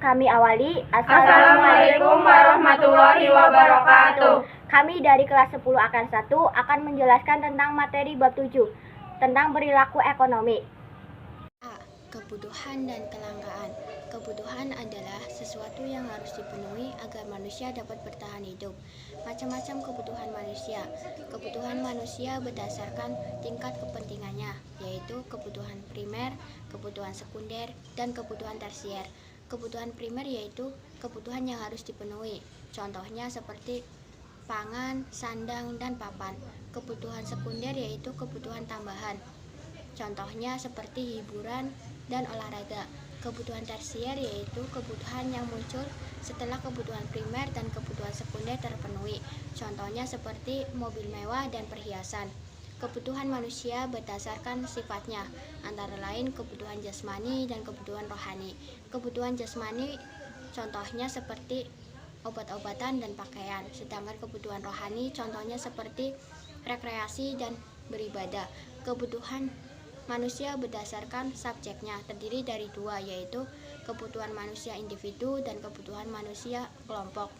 Kami awali. Assalamualaikum warahmatullahi wabarakatuh. Kami dari kelas 10 akan 1 akan menjelaskan tentang materi bab 7 tentang perilaku ekonomi. A. Kebutuhan dan kelangkaan. Kebutuhan adalah sesuatu yang harus dipenuhi agar manusia dapat bertahan hidup. Macam-macam kebutuhan manusia. Kebutuhan manusia berdasarkan tingkat kepentingannya, yaitu kebutuhan primer, kebutuhan sekunder, dan kebutuhan tersier. Kebutuhan primer yaitu kebutuhan yang harus dipenuhi. Contohnya seperti pangan, sandang, dan papan. Kebutuhan sekunder yaitu kebutuhan tambahan. Contohnya seperti hiburan dan olahraga. Kebutuhan tersier yaitu kebutuhan yang muncul setelah kebutuhan primer dan kebutuhan sekunder terpenuhi. Contohnya seperti mobil mewah dan perhiasan. Kebutuhan manusia berdasarkan sifatnya, antara lain kebutuhan jasmani dan kebutuhan rohani. Kebutuhan jasmani contohnya seperti obat-obatan dan pakaian, sedangkan kebutuhan rohani contohnya seperti rekreasi dan beribadah. Kebutuhan manusia berdasarkan subjeknya terdiri dari dua, yaitu kebutuhan manusia individu dan kebutuhan manusia kelompok.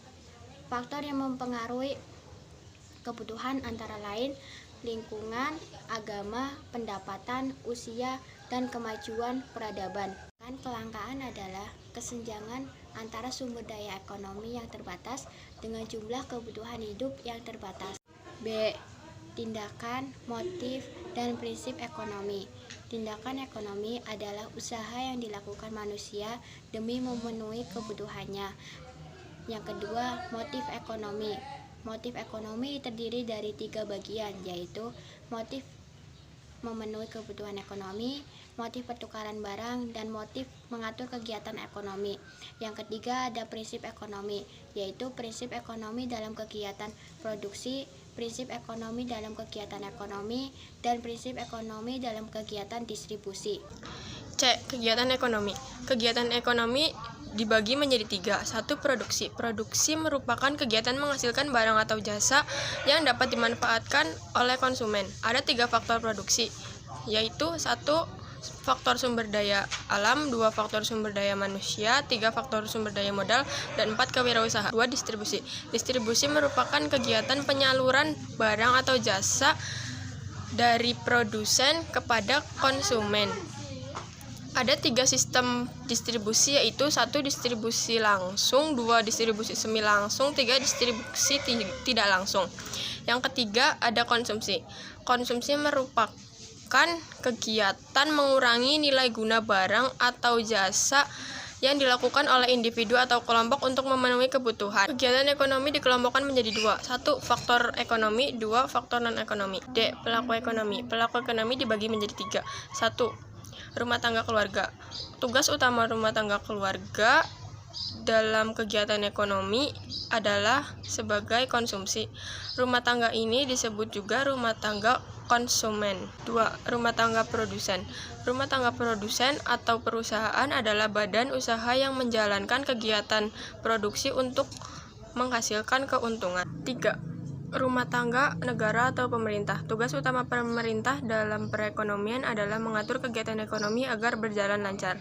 Faktor yang mempengaruhi kebutuhan antara lain lingkungan, agama, pendapatan, usia, dan kemajuan peradaban. Kelangkaan adalah kesenjangan antara sumber daya ekonomi yang terbatas dengan jumlah kebutuhan hidup yang terbatas. B. Tindakan, motif, dan prinsip ekonomi. Tindakan ekonomi adalah usaha yang dilakukan manusia demi memenuhi kebutuhannya. Yang kedua, motif ekonomi. Motif ekonomi terdiri dari 3 bagian, yaitu motif memenuhi kebutuhan ekonomi, motif pertukaran barang, dan motif mengatur kegiatan ekonomi. Yang ketiga ada prinsip ekonomi, yaitu prinsip ekonomi dalam kegiatan produksi, prinsip ekonomi dalam kegiatan ekonomi, dan prinsip ekonomi dalam kegiatan distribusi. C. Kegiatan ekonomi. Kegiatan ekonomi dibagi menjadi 3. 1. Produksi. Produksi merupakan kegiatan menghasilkan barang atau jasa yang dapat dimanfaatkan oleh konsumen. Ada 3 faktor produksi, yaitu 1. Faktor sumber daya alam, 2. Faktor sumber daya manusia, 3. Faktor sumber daya modal, dan 4. Kewirausahaan. 2. Distribusi. Distribusi merupakan kegiatan penyaluran barang atau jasa dari produsen kepada konsumen. Ada 3 sistem distribusi, yaitu 1. Distribusi langsung, 2. Distribusi semi langsung, 3. Distribusi tidak langsung. Yang ketiga ada konsumsi. Konsumsi merupakan kegiatan mengurangi nilai guna barang atau jasa yang dilakukan oleh individu atau kelompok untuk memenuhi kebutuhan. Kegiatan ekonomi dikelompokkan menjadi 2. 1. Faktor ekonomi, 2. Faktor non-ekonomi. D. Pelaku ekonomi. Pelaku ekonomi dibagi menjadi 3. 1. Rumah tangga keluarga. Tugas utama rumah tangga keluarga dalam kegiatan ekonomi adalah sebagai konsumsi. Rumah tangga ini disebut juga rumah tangga konsumen. 2. Rumah tangga produsen. Rumah tangga produsen atau perusahaan adalah badan usaha yang menjalankan kegiatan produksi untuk menghasilkan keuntungan. 3. Rumah tangga negara atau pemerintah. Tugas utama pemerintah dalam perekonomian adalah mengatur kegiatan ekonomi agar berjalan lancar.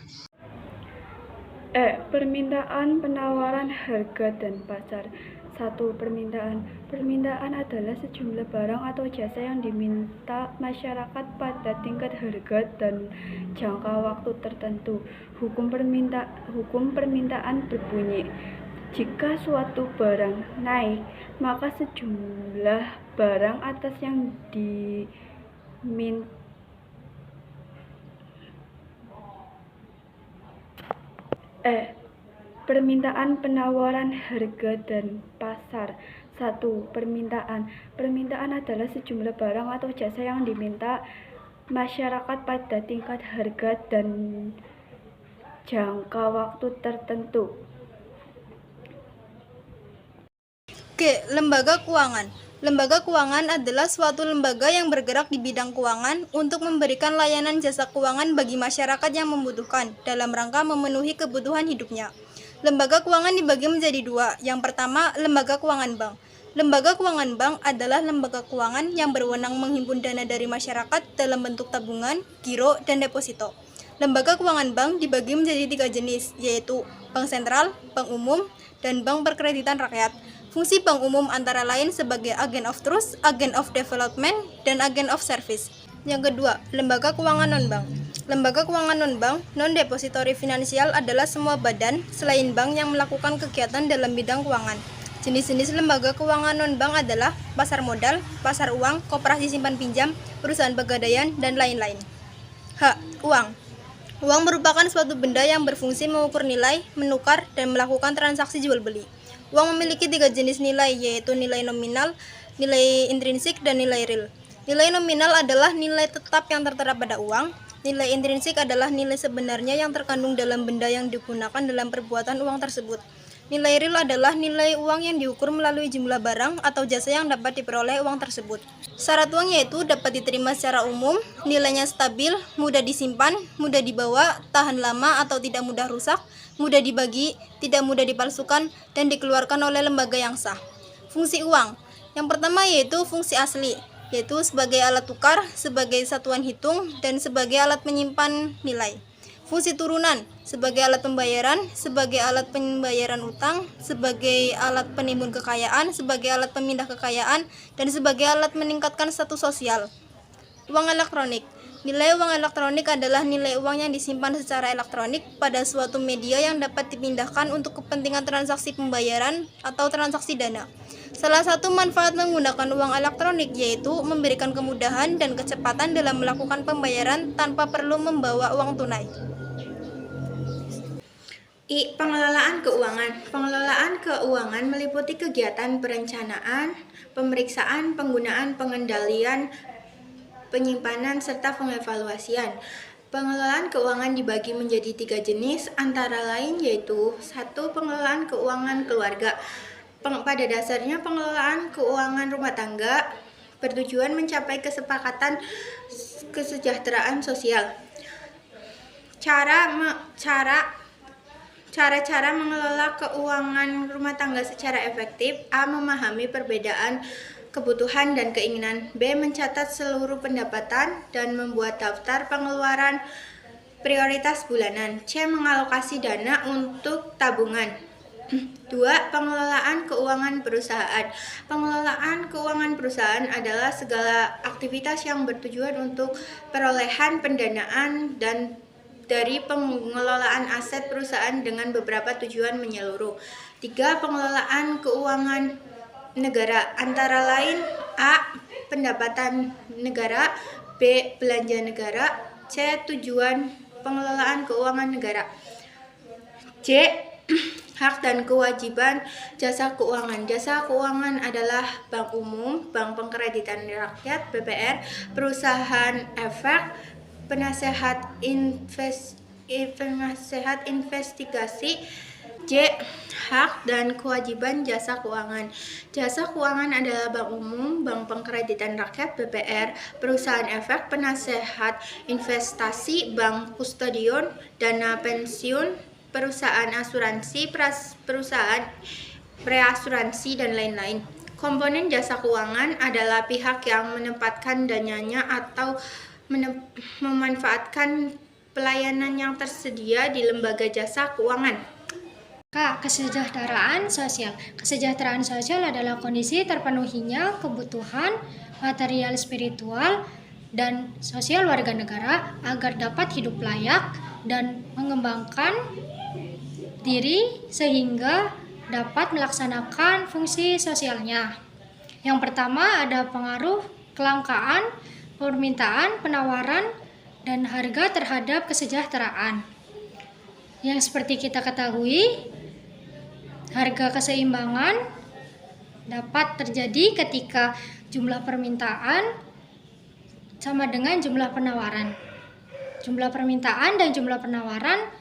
E. Permintaan, penawaran, harga, dan pasar. 1. Permintaan. Permintaan adalah sejumlah barang atau jasa yang diminta masyarakat pada tingkat harga dan jangka waktu tertentu. Hukum permintaan berbunyi, jika suatu barang naik, maka sejumlah barang atas yang diminta Permintaan, penawaran, harga, dan pasar. 1. Permintaan. Permintaan adalah sejumlah barang atau jasa yang diminta masyarakat pada tingkat harga dan jangka waktu tertentu. G. Lembaga keuangan. Lembaga keuangan adalah suatu lembaga yang bergerak di bidang keuangan untuk memberikan layanan jasa keuangan bagi masyarakat yang membutuhkan dalam rangka memenuhi kebutuhan hidupnya. Lembaga keuangan dibagi menjadi 2. Yang pertama, lembaga keuangan bank. Lembaga keuangan bank adalah lembaga keuangan yang berwenang menghimpun dana dari masyarakat dalam bentuk tabungan, giro, dan deposito. Lembaga keuangan bank dibagi menjadi 3 jenis, yaitu bank sentral, bank umum, dan bank perkreditan rakyat. Fungsi bank umum antara lain sebagai agen of trust, agen of development, dan agen of service. Yang kedua, lembaga keuangan non-bank. Lembaga keuangan non-bank, non-depository finansial adalah semua badan selain bank yang melakukan kegiatan dalam bidang keuangan. Jenis-jenis lembaga keuangan non-bank adalah pasar modal, pasar uang, koperasi simpan pinjam, perusahaan pegadaian, dan lain-lain. H. Uang. Uang merupakan suatu benda yang berfungsi mengukur nilai, menukar, dan melakukan transaksi jual-beli. Uang memiliki 3 jenis nilai, yaitu nilai nominal, nilai intrinsik, dan nilai real. Nilai nominal adalah nilai tetap yang tertera pada uang. Nilai intrinsik adalah nilai sebenarnya yang terkandung dalam benda yang digunakan dalam perbuatan uang tersebut. Nilai real adalah nilai uang yang diukur melalui jumlah barang atau jasa yang dapat diperoleh uang tersebut. Syarat uang yaitu dapat diterima secara umum, nilainya stabil, mudah disimpan, mudah dibawa, tahan lama atau tidak mudah rusak, mudah dibagi, tidak mudah dipalsukan, dan dikeluarkan oleh lembaga yang sah. Fungsi uang. Yang pertama yaitu fungsi asli, yaitu sebagai alat tukar, sebagai satuan hitung, dan sebagai alat menyimpan nilai. Fungsi turunan, sebagai alat pembayaran, sebagai alat pembayaran utang, sebagai alat penimbun kekayaan, sebagai alat pemindah kekayaan, dan sebagai alat meningkatkan status sosial. Uang elektronik. Nilai uang elektronik adalah nilai uang yang disimpan secara elektronik pada suatu media yang dapat dipindahkan untuk kepentingan transaksi pembayaran atau transaksi dana. Salah satu manfaat menggunakan uang elektronik yaitu memberikan kemudahan dan kecepatan dalam melakukan pembayaran tanpa perlu membawa uang tunai. I. Pengelolaan keuangan. Pengelolaan keuangan meliputi kegiatan perencanaan, pemeriksaan, penggunaan, pengendalian, penyimpanan, serta pengevaluasian. Pengelolaan keuangan dibagi menjadi 3 jenis, antara lain yaitu 1. Pengelolaan keuangan keluarga. Pada dasarnya pengelolaan keuangan rumah tangga bertujuan mencapai kesepakatan kesejahteraan sosial. Cara-cara mengelola keuangan rumah tangga secara efektif. A. Memahami perbedaan kebutuhan dan keinginan. B. Mencatat seluruh pendapatan dan membuat daftar pengeluaran prioritas bulanan. C. Mengalokasi dana untuk tabungan. 2. Pengelolaan keuangan perusahaan. Pengelolaan keuangan perusahaan adalah segala aktivitas yang bertujuan untuk perolehan pendanaan dan dari pengelolaan aset perusahaan dengan beberapa tujuan menyeluruh. 3. Pengelolaan keuangan negara, antara lain A. Pendapatan negara, B. Belanja negara, C. Tujuan pengelolaan keuangan negara. C. Hak dan kewajiban jasa keuangan. Jasa keuangan adalah bank umum, bank perkreditan rakyat (BPR), perusahaan efek, penasehat investigasi. J. Hak dan kewajiban jasa keuangan. Jasa keuangan adalah bank umum, bank perkreditan rakyat (BPR), perusahaan efek, penasehat investasi, bank kustodion, dana pensiun, perusahaan asuransi, perusahaan preasuransi, dan lain-lain. Komponen jasa keuangan adalah pihak yang menempatkan dananya atau memanfaatkan pelayanan yang tersedia di lembaga jasa keuangan. K. Kesejahteraan sosial. Kesejahteraan sosial adalah kondisi terpenuhinya kebutuhan material, spiritual, dan sosial warga negara agar dapat hidup layak dan mengembangkan diri sehingga dapat melaksanakan fungsi sosialnya. Yang pertama ada pengaruh kelangkaan, permintaan, penawaran, dan harga terhadap kesejahteraan. Yang seperti kita ketahui, harga keseimbangan dapat terjadi ketika jumlah permintaan sama dengan jumlah penawaran. Jumlah permintaan dan jumlah penawaran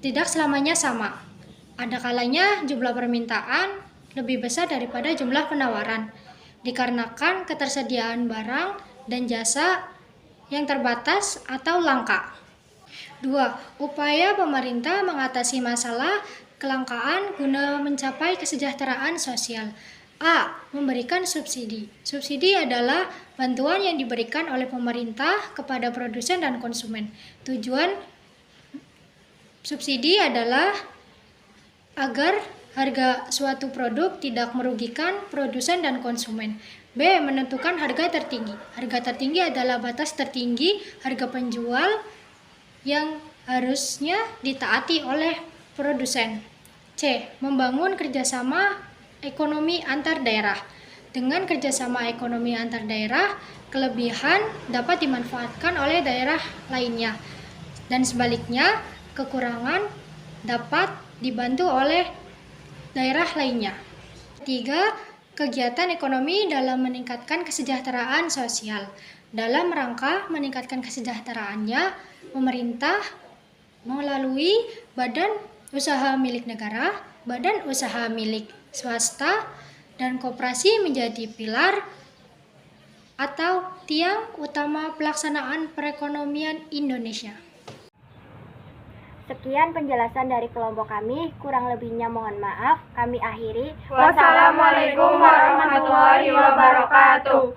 tidak selamanya sama. Ada kalanya jumlah permintaan lebih besar daripada jumlah penawaran, dikarenakan ketersediaan barang dan jasa yang terbatas atau langka. 2. Upaya pemerintah mengatasi masalah kelangkaan guna mencapai kesejahteraan sosial. A. Memberikan subsidi. Subsidi adalah bantuan yang diberikan oleh pemerintah kepada produsen dan konsumen. Subsidi adalah agar harga suatu produk tidak merugikan produsen dan konsumen. B. Menentukan harga tertinggi. Harga tertinggi adalah batas tertinggi harga penjual yang harusnya ditaati oleh produsen. C. Membangun kerjasama ekonomi antar daerah. Dengan kerjasama ekonomi antar daerah, kelebihan dapat dimanfaatkan oleh daerah lainnya. Dan sebaliknya, kekurangan dapat dibantu oleh daerah lainnya. 3. Kegiatan ekonomi dalam meningkatkan kesejahteraan sosial. Dalam rangka meningkatkan kesejahteraannya, pemerintah melalui badan usaha milik negara, badan usaha milik swasta, dan koperasi menjadi pilar atau tiang utama pelaksanaan perekonomian Indonesia. Sekian penjelasan dari kelompok kami, kurang lebihnya mohon maaf. Kami akhiri. Wassalamualaikum warahmatullahi wabarakatuh.